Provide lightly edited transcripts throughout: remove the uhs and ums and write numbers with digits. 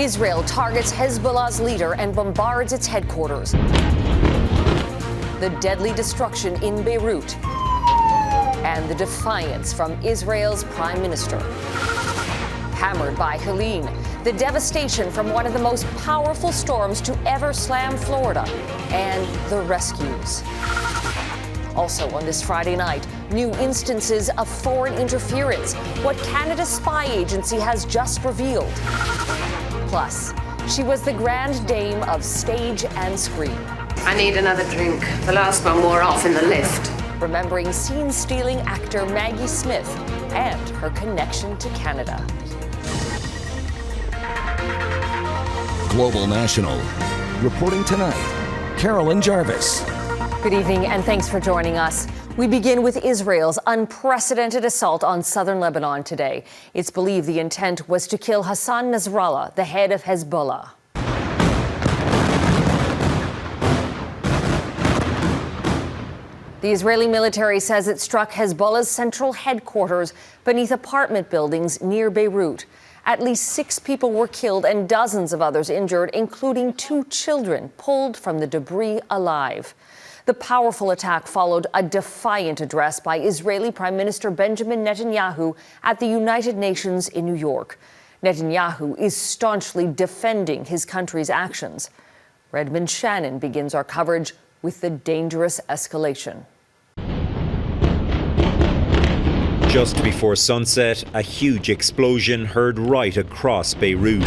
Israel targets Hezbollah's leader and bombards its headquarters. The deadly destruction in Beirut. And the defiance from Israel's Prime Minister. Hammered by Helene, the devastation from one of the most powerful storms to ever slam Florida, and the rescues. Also on this Friday night, new instances of foreign interference, what Canada's spy agency has just revealed. Plus, she was the grand dame of stage and screen. I need another drink. The last one wore off in the lift. Remembering scene-stealing actor Maggie Smith and her connection to Canada. Global National. Reporting tonight, Carolyn Jarvis. Good evening and thanks for joining us. We begin with Israel's unprecedented assault on southern Lebanon today. It's believed the intent was to kill Hassan Nasrallah, the head of Hezbollah. The Israeli military says it struck Hezbollah's central headquarters beneath apartment buildings near Beirut. At least 6 people were killed and dozens of others injured, including 2 children pulled from the debris alive. The powerful attack followed a defiant address by Israeli Prime Minister Benjamin Netanyahu at the United Nations in New York. Netanyahu is staunchly defending his country's actions. Redmond Shannon begins our coverage with the dangerous escalation. Just before sunset, a huge explosion heard right across Beirut.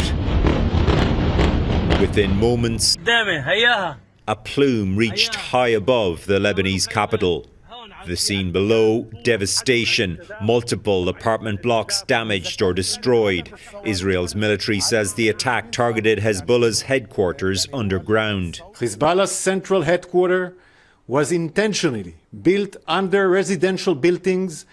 Within moments, a plume reached high above the Lebanese capital. The scene below, devastation, multiple apartment blocks damaged or destroyed. Israel's military says the attack targeted Hezbollah's headquarters underground. Hezbollah's central headquarters was intentionally built under residential buildings.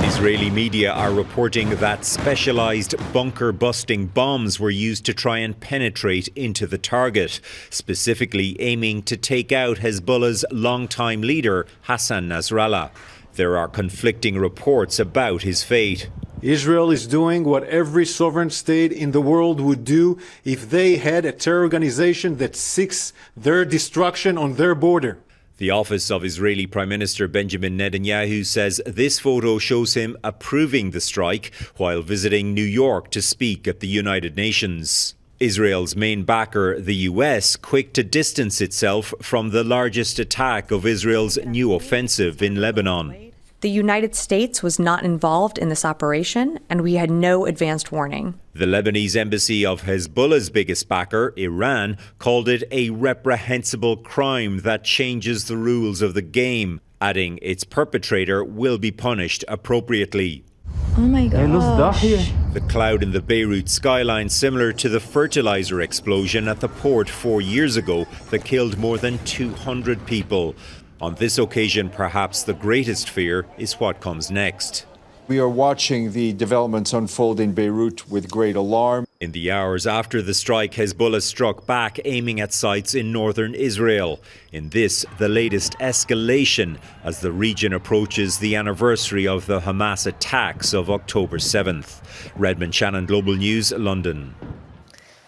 Israeli media are reporting that specialized bunker-busting bombs were used to try and penetrate into the target, specifically aiming to take out Hezbollah's longtime leader, Hassan Nasrallah. There are conflicting reports about his fate. Israel is doing what every sovereign state in the world would do if they had a terror organization that seeks their destruction on their border. The office of Israeli Prime Minister Benjamin Netanyahu says this photo shows him approving the strike while visiting New York to speak at the United Nations. Israel's main backer, the US, quick to distance itself from the largest attack of Israel's new offensive in Lebanon. The United States was not involved in this operation, and we had no advanced warning. The Lebanese embassy of Hezbollah's biggest backer, Iran, called it a reprehensible crime that changes the rules of the game, adding its perpetrator will be punished appropriately. Oh my gosh. The cloud in the Beirut skyline similar to the fertilizer explosion at the port 4 years ago that killed more than 200 people. On this occasion, perhaps the greatest fear is what comes next. We are watching the developments unfold in Beirut with great alarm. In the hours after the strike, Hezbollah struck back, aiming at sites in northern Israel. In this, the latest escalation as the region approaches the anniversary of the Hamas attacks of October 7th. Redmond Shannon, Global News, London.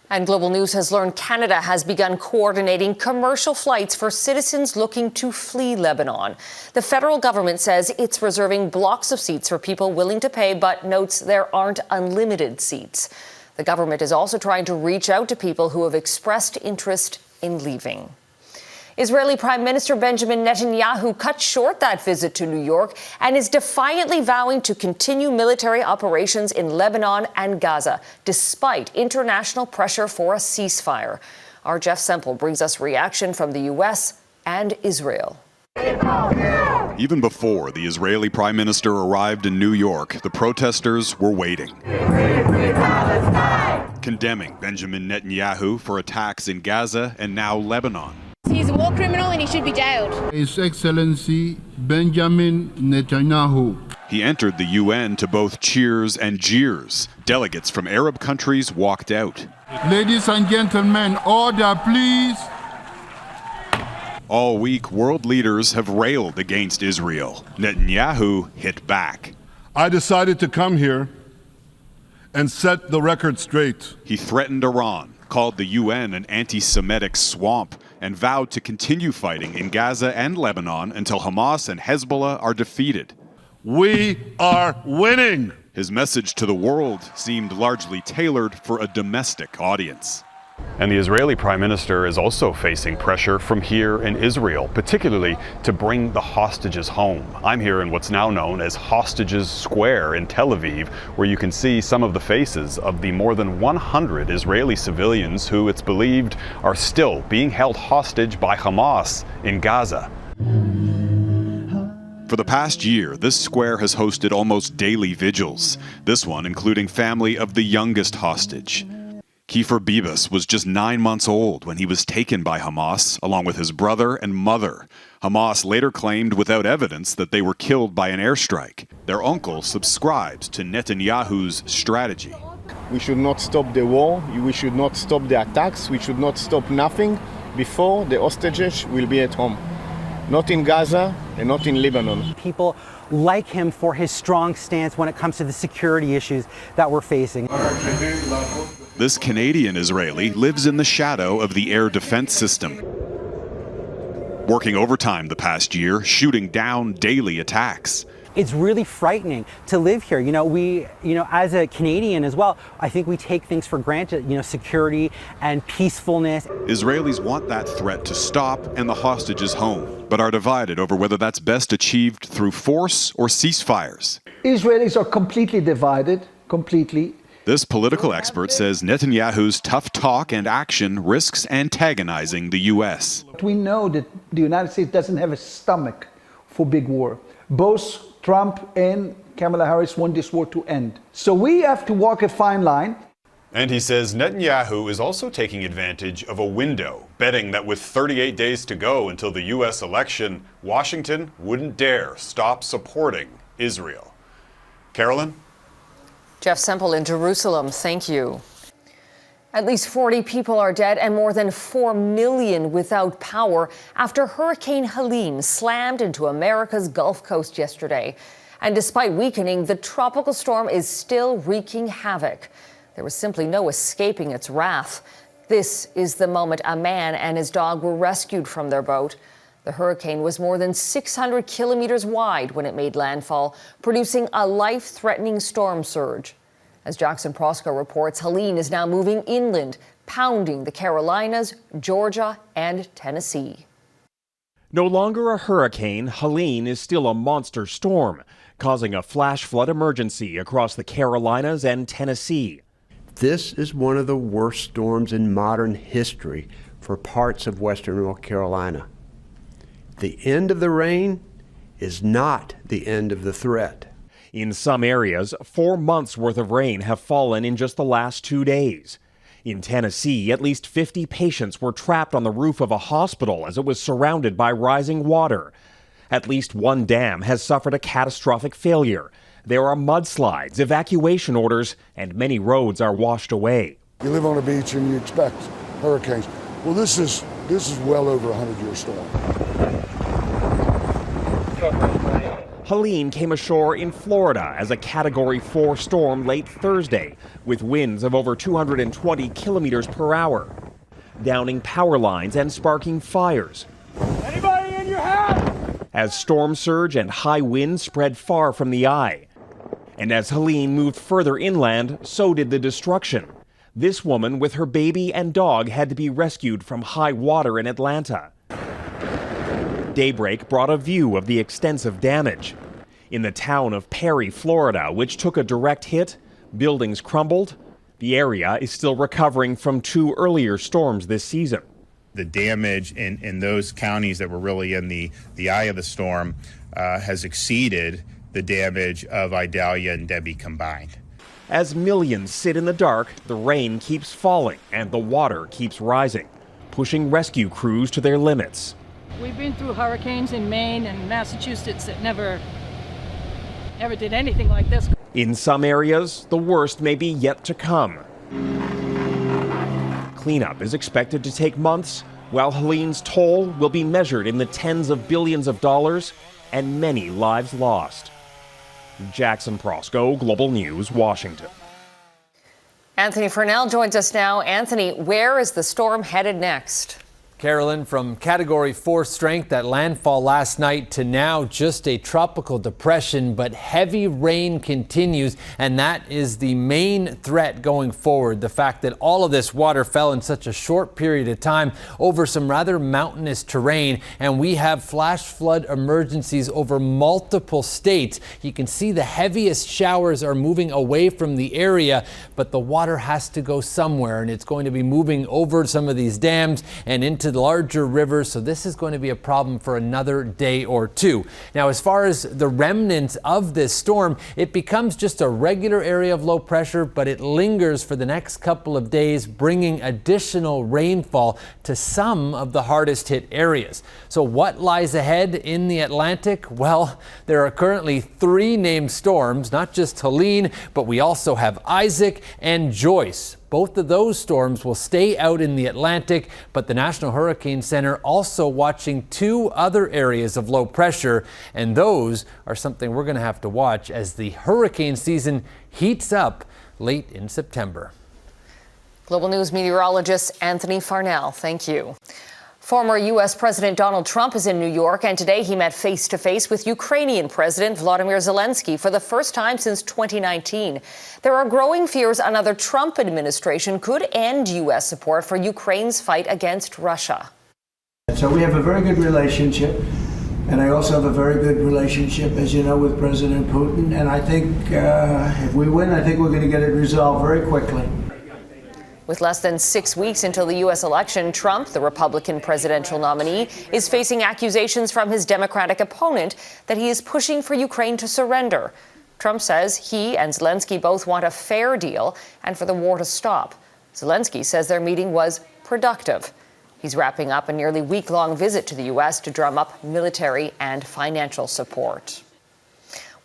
And Global News has learned Canada has begun coordinating commercial flights for citizens looking to flee Lebanon. The federal government says it's reserving blocks of seats for people willing to pay, but notes there aren't unlimited seats. The government is also trying to reach out to people who have expressed interest in leaving. Israeli Prime Minister Benjamin Netanyahu cut short that visit to New York and is defiantly vowing to continue military operations in Lebanon and Gaza, despite international pressure for a ceasefire. Our Jeff Semple brings us reaction from the U.S. and Israel. Even before the Israeli Prime Minister arrived in New York, the protesters were waiting, condemning Benjamin Netanyahu for attacks in Gaza and now Lebanon. He's a war criminal and he should be jailed. His Excellency Benjamin Netanyahu. He entered the UN to both cheers and jeers. Delegates from Arab countries walked out. Ladies and gentlemen, order please. All week, world leaders have railed against Israel. Netanyahu hit back. I decided to come here and set the record straight. He threatened Iran, called the UN an anti-Semitic swamp, and vowed to continue fighting in Gaza and Lebanon until Hamas and Hezbollah are defeated. We are winning. His message to the world seemed largely tailored for a domestic audience. And the Israeli Prime Minister is also facing pressure from here in Israel, particularly to bring the hostages home. I'm here in what's now known as Hostages Square in Tel Aviv, where you can see some of the faces of the more than 100 Israeli civilians who it's believed are still being held hostage by Hamas in Gaza. For the past year, this square has hosted almost daily vigils, this one including family of the youngest hostage. Kiefer Bibas was just 9 months old when he was taken by Hamas, along with his brother and mother. Hamas later claimed without evidence that they were killed by an airstrike. Their uncle subscribes to Netanyahu's strategy. We should not stop the war, we should not stop the attacks, we should not stop nothing before the hostages will be at home. Not in Gaza and not in Lebanon. People like him for his strong stance when it comes to the security issues that we're facing. This Canadian Israeli lives in the shadow of the air defense system, working overtime the past year, shooting down daily attacks. It's really frightening to live here. As a Canadian as well, I think we take things for granted, security and peacefulness. Israelis want that threat to stop and the hostages home, but are divided over whether that's best achieved through force or ceasefires. Israelis are completely divided, completely. This political expert says Netanyahu's tough talk and action risks antagonizing the U.S. We know that the United States doesn't have a stomach for big war. Both Trump and Kamala Harris want this war to end. So we have to walk a fine line. And he says Netanyahu is also taking advantage of a window, betting that with 38 days to go until the U.S. election, Washington wouldn't dare stop supporting Israel. Carolyn? Jeff Semple in Jerusalem, thank you. At least 40 people are dead and more than 4 million without power after Hurricane Helene slammed into America's Gulf Coast yesterday. And despite weakening, the tropical storm is still wreaking havoc. There was simply no escaping its wrath. This is the moment a man and his dog were rescued from their boat. The hurricane was more than 600 kilometers wide when it made landfall, producing a life-threatening storm surge. As Jackson Prosco reports, Helene is now moving inland, pounding the Carolinas, Georgia, and Tennessee. No longer a hurricane, Helene is still a monster storm, causing a flash flood emergency across the Carolinas and Tennessee. This is one of the worst storms in modern history for parts of western North Carolina. The end of the rain is not the end of the threat. In some areas, 4 months' worth of rain have fallen in just the last 2 days. In Tennessee, at least 50 patients were trapped on the roof of a hospital as it was surrounded by rising water. At least one dam has suffered a catastrophic failure. There are mudslides, evacuation orders, and many roads are washed away. You live on a beach and you expect hurricanes. Well, this is well over a 100-year storm. Helene came ashore in Florida as a Category 4 storm late Thursday, with winds of over 220 kilometers per hour, downing power lines and sparking fires. Anybody in your house? As storm surge and high winds spread far from the eye. And as Helene moved further inland, so did the destruction. This woman with her baby and dog had to be rescued from high water in Atlanta. Daybreak brought a view of the extensive damage. In the town of Perry, Florida, which took a direct hit, buildings crumbled. The area is still recovering from 2 earlier storms this season. The damage in those counties that were really in the eye of the storm has exceeded the damage of Idalia and Debbie combined. As millions sit in the dark, the rain keeps falling and the water keeps rising, pushing rescue crews to their limits. We've been through hurricanes in Maine and Massachusetts that never did anything like this. In some areas, the worst may be yet to come. Cleanup is expected to take months, while Helene's toll will be measured in the tens of billions of dollars and many lives lost. Jackson Prosco, Global News, Washington. Anthony Farnell joins us now. Anthony, where is the storm headed next? Carolyn, from Category 4 strength at landfall last night to now just a tropical depression, but heavy rain continues, and that is the main threat going forward. The fact that all of this water fell in such a short period of time over some rather mountainous terrain, and we have flash flood emergencies over multiple states. You can see the heaviest showers are moving away from the area, but the water has to go somewhere, and it's going to be moving over some of these dams and into the larger rivers, so this is going to be a problem for another day or two. Now, as far as the remnants of this storm, it becomes just a regular area of low pressure, but it lingers for the next couple of days, bringing additional rainfall to some of the hardest hit areas. So what lies ahead in the Atlantic? Well, there are currently 3 named storms, not just Helene, but we also have Isaac and Joyce. Both of those storms will stay out in the Atlantic, but the National Hurricane Center also watching 2 other areas of low pressure, and those are something we're going to have to watch as the hurricane season heats up late in September. Global News meteorologist Anthony Farnell, thank you. Former U.S. President Donald Trump is in New York, and today he met face-to-face with Ukrainian President Volodymyr Zelenskyy for the first time since 2019. There are growing fears another Trump administration could end U.S. support for Ukraine's fight against Russia. So we have a very good relationship, and I also have a very good relationship, as you know, with President Putin. And I think if we win, I think we're going to get it resolved very quickly. With less than 6 weeks until the U.S. election, Trump, the Republican presidential nominee, is facing accusations from his Democratic opponent that he is pushing for Ukraine to surrender. Trump says he and Zelenskyy both want a fair deal and for the war to stop. Zelenskyy says their meeting was productive. He's wrapping up a nearly week-long visit to the U.S. to drum up military and financial support.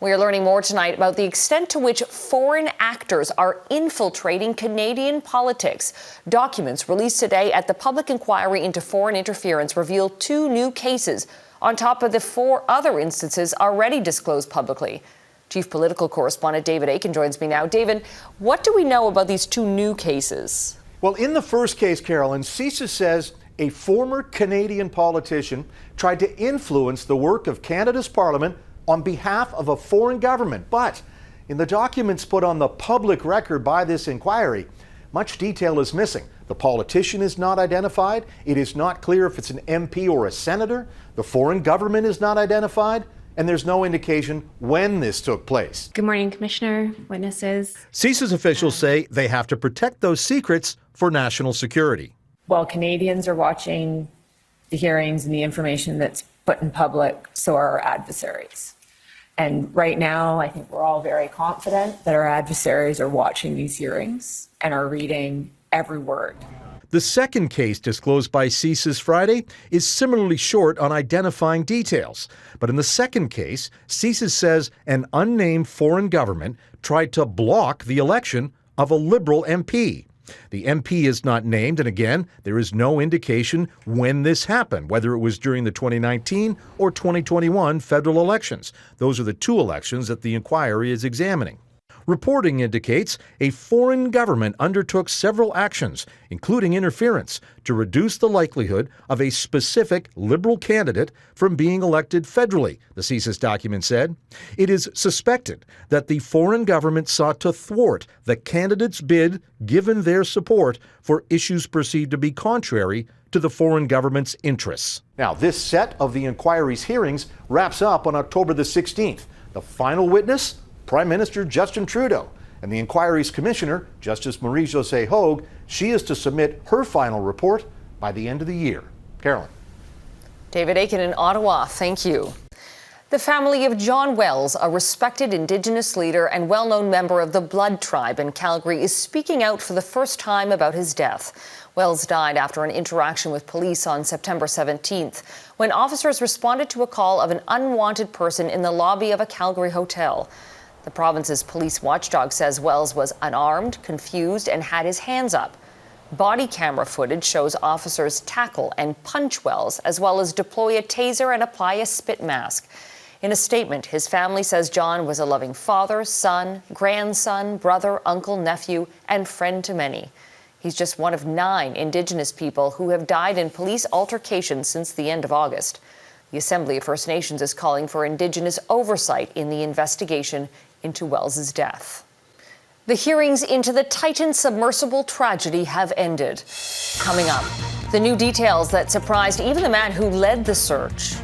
We are learning more tonight about the extent to which foreign actors are infiltrating Canadian politics. Documents released today at the public inquiry into foreign interference reveal 2 new cases, on top of the 4 other instances already disclosed publicly. Chief political correspondent David Aiken joins me now. David, what do we know about these 2 new cases? Well, in the first case, Carolyn, CSIS says a former Canadian politician tried to influence the work of Canada's Parliament on behalf of a foreign government. But in the documents put on the public record by this inquiry, much detail is missing. The politician is not identified. It is not clear if it's an MP or a senator. The foreign government is not identified. And there's no indication when this took place. Good morning, Commissioner, witnesses. CSIS officials say they have to protect those secrets for national security. While Canadians are watching the hearings and the information that's put in public, so are our adversaries. And right now, I think we're all very confident that our adversaries are watching these hearings and are reading every word. The second case disclosed by CSIS Friday is similarly short on identifying details. But in the second case, CSIS says an unnamed foreign government tried to block the election of a Liberal MP. The MP is not named, and again, there is no indication when this happened, whether it was during the 2019 or 2021 federal elections. Those are the 2 elections that the inquiry is examining. Reporting indicates a foreign government undertook several actions, including interference, to reduce the likelihood of a specific Liberal candidate from being elected federally, the CSIS document said. It is suspected that the foreign government sought to thwart the candidate's bid given their support for issues perceived to be contrary to the foreign government's interests. Now, this set of the inquiry's hearings wraps up on October the 16th. The final witness, Prime Minister Justin Trudeau, and the inquiry's commissioner, Justice Marie-Josée Hogue. She is to submit her final report by the end of the year. Carolyn. David Aiken in Ottawa, thank you. The family of John Wells, a respected Indigenous leader and well-known member of the Blood Tribe in Calgary, is speaking out for the first time about his death. Wells died after an interaction with police on September 17th, when officers responded to a call of an unwanted person in the lobby of a Calgary hotel. The province's police watchdog says Wells was unarmed, confused, and had his hands up. Body camera footage shows officers tackle and punch Wells, as well as deploy a taser and apply a spit mask. In a statement, his family says John was a loving father, son, grandson, brother, uncle, nephew, and friend to many. He's just one of 9 Indigenous people who have died in police altercations since the end of August. The Assembly of First Nations is calling for Indigenous oversight in the investigation into Wells's death. The hearings into the Titan submersible tragedy have ended. Coming up, the new details that surprised even the man who led the search.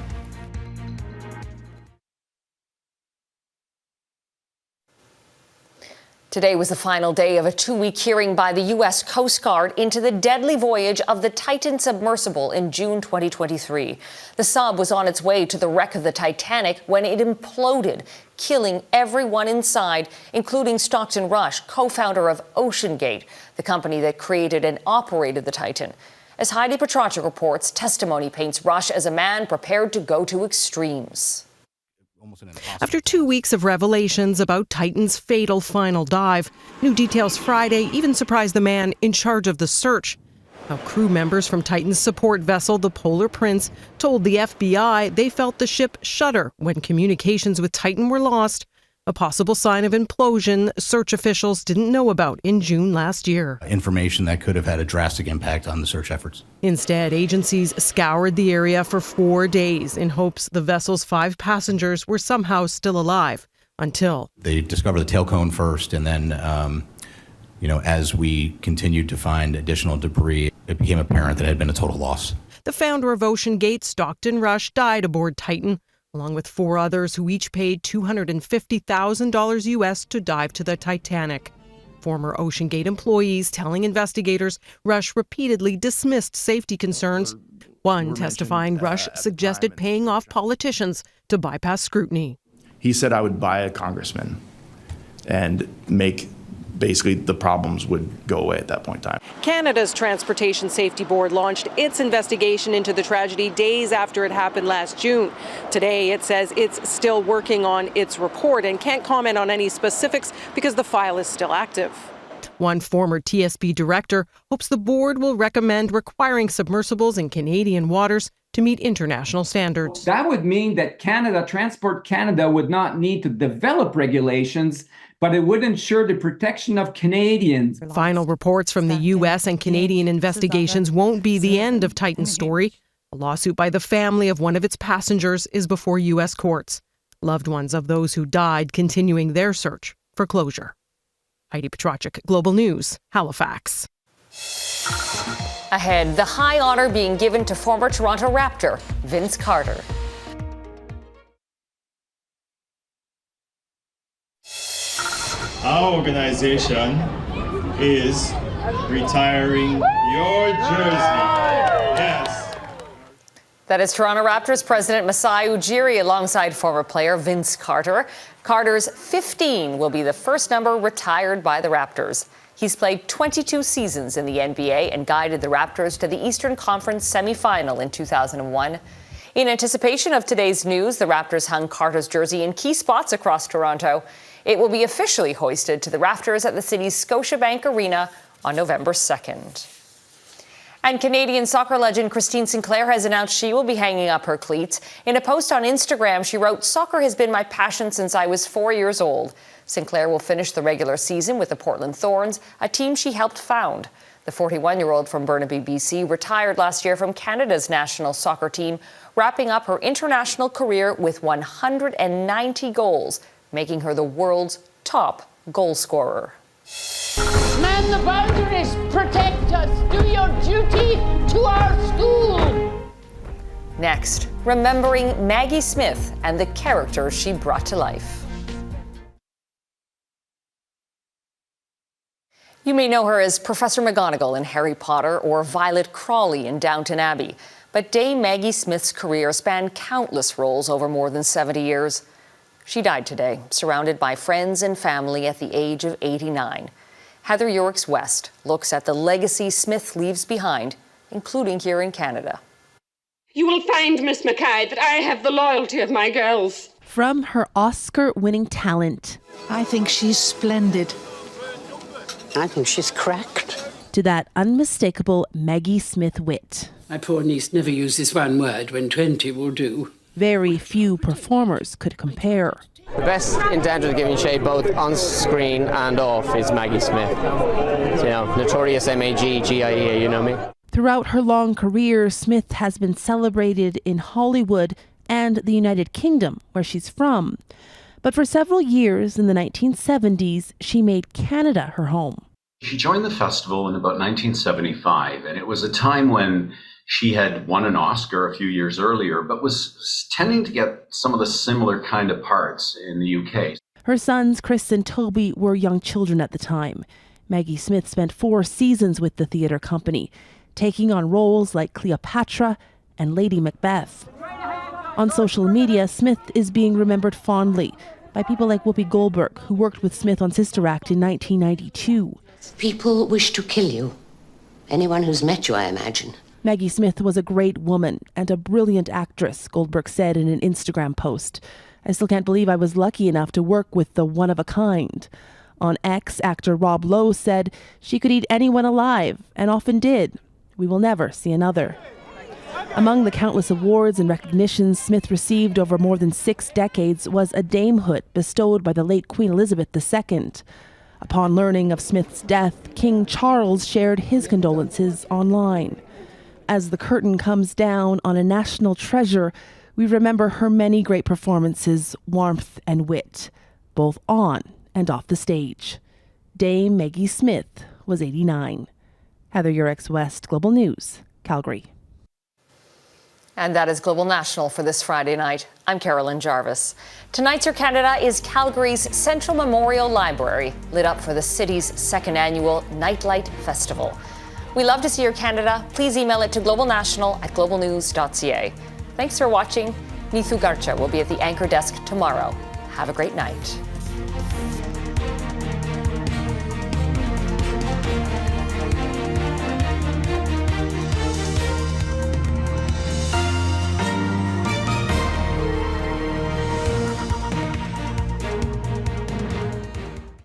Today was the final day of a 2-week hearing by the U.S. Coast Guard into the deadly voyage of the Titan submersible in June 2023. The sub was on its way to the wreck of the Titanic when it imploded, killing everyone inside, including Stockton Rush, co-founder of OceanGate, the company that created and operated the Titan. As Heidi Petracek reports, testimony paints Rush as a man prepared to go to extremes. After 2 weeks of revelations about Titan's fatal final dive, new details Friday even surprised the man in charge of the search. How crew members from Titan's support vessel, the Polar Prince, told the FBI they felt the ship shudder when communications with Titan were lost, a possible sign of implosion search officials didn't know about in June last year. Information that could have had a drastic impact on the search efforts. Instead, agencies scoured the area for 4 days in hopes the vessel's 5 passengers were somehow still alive, until they discovered the tail cone first, and then, as we continued to find additional debris, it became apparent that it had been a total loss. The founder of OceanGate, Stockton Rush, died aboard Titan, along with 4 others who each paid $250,000 U.S. to dive to the Titanic. Former OceanGate employees telling investigators Rush repeatedly dismissed safety concerns. One testifying Rush suggested paying off politicians to bypass scrutiny. He said I would buy a congressman and make basically the problems would go away at that point in time. Canada's Transportation Safety Board launched its investigation into the tragedy days after it happened last June. Today, it says it's still working on its report and can't comment on any specifics because the file is still active. One former TSB director hopes the board will recommend requiring submersibles in Canadian waters to meet international standards. That would mean that Transport Canada would not need to develop regulations, but it would ensure the protection of Canadians. Final reports from the U.S. and Canadian investigations won't be the end of Titan's story. A lawsuit by the family of one of its passengers is before U.S. courts. Loved ones of those who died continuing their search for closure. Heidi Petracek, Global News, Halifax. Ahead, the high honor being given to former Toronto Raptor Vince Carter. Our organization is retiring your jersey. Yes. That is Toronto Raptors president Masai Ujiri alongside former player Vince Carter. Carter's 15 will be the first number retired by the Raptors. He's played 22 seasons in the NBA and guided the Raptors to the Eastern Conference semifinal in 2001. In anticipation of today's news, the Raptors hung Carter's jersey in key spots across Toronto. It will be officially hoisted to the rafters at the city's Scotiabank Arena on November 2nd. And Canadian soccer legend Christine Sinclair has announced she will be hanging up her cleats. In a post on Instagram, she wrote, "Soccer has been my passion since I was 4 years old." Sinclair will finish the regular season with the Portland Thorns, a team she helped found. The 41-year-old from Burnaby, BC, retired last year from Canada's national soccer team, wrapping up her international career with 190 goals, making her the world's top goal scorer. Man the boundaries, protect us, do your duty to our school. Next, remembering Maggie Smith and the characters she brought to life. You may know her as Professor McGonagall in Harry Potter or Violet Crawley in Downton Abbey. But Dame Maggie Smith's career spanned countless roles over more than 70 years. She died today, surrounded by friends and family at the age of 89. Heather Yorks West looks at the legacy Smith leaves behind, including here in Canada. You will find, Miss Mackay, that I have the loyalty of my girls. From her Oscar-winning talent. I think she's splendid. I think she's cracked. To that unmistakable Maggie Smith wit. My poor niece never uses one word when 20 will do. Very few performers could compare. The best in terms of giving shade both on screen and off is Maggie Smith. Notorious MAGGIE, you know me. Throughout her long career, Smith has been celebrated in Hollywood and the United Kingdom, where she's from. But for several years in the 1970s, she made Canada her home. She joined the festival in about 1975, and it was a time when she had won an Oscar a few years earlier, but was tending to get some of the similar kind of parts in the UK. Her sons, Chris and Toby, were young children at the time. Maggie Smith spent 4 seasons with the theatre company, taking on roles like Cleopatra and Lady Macbeth. On social media, Smith is being remembered fondly by people like Whoopi Goldberg, who worked with Smith on Sister Act in 1992. People wish to kill you. Anyone who's met you, I imagine. Maggie Smith was a great woman and a brilliant actress, Goldberg said in an Instagram post. I still can't believe I was lucky enough to work with the one of a kind. On X, actor Rob Lowe said she could eat anyone alive, and often did. We will never see another. Among the countless awards and recognitions Smith received over more than 6 decades was a damehood bestowed by the late Queen Elizabeth II. Upon learning of Smith's death, King Charles shared his condolences online. As the curtain comes down on a national treasure, we remember her many great performances, warmth and wit, both on and off the stage. Dame Maggie Smith was 89. Heather Yurex, West Global News, Calgary. And that is Global National for this Friday night. I'm Carolyn Jarvis. Tonight's Your Canada is Calgary's Central Memorial Library, lit up for the city's 2nd annual Nightlight Festival. We love to see your Canada. Please email it to globalnational@globalnews.ca. Thanks for watching. Neethu Garcha will be at the anchor desk tomorrow. Have a great night.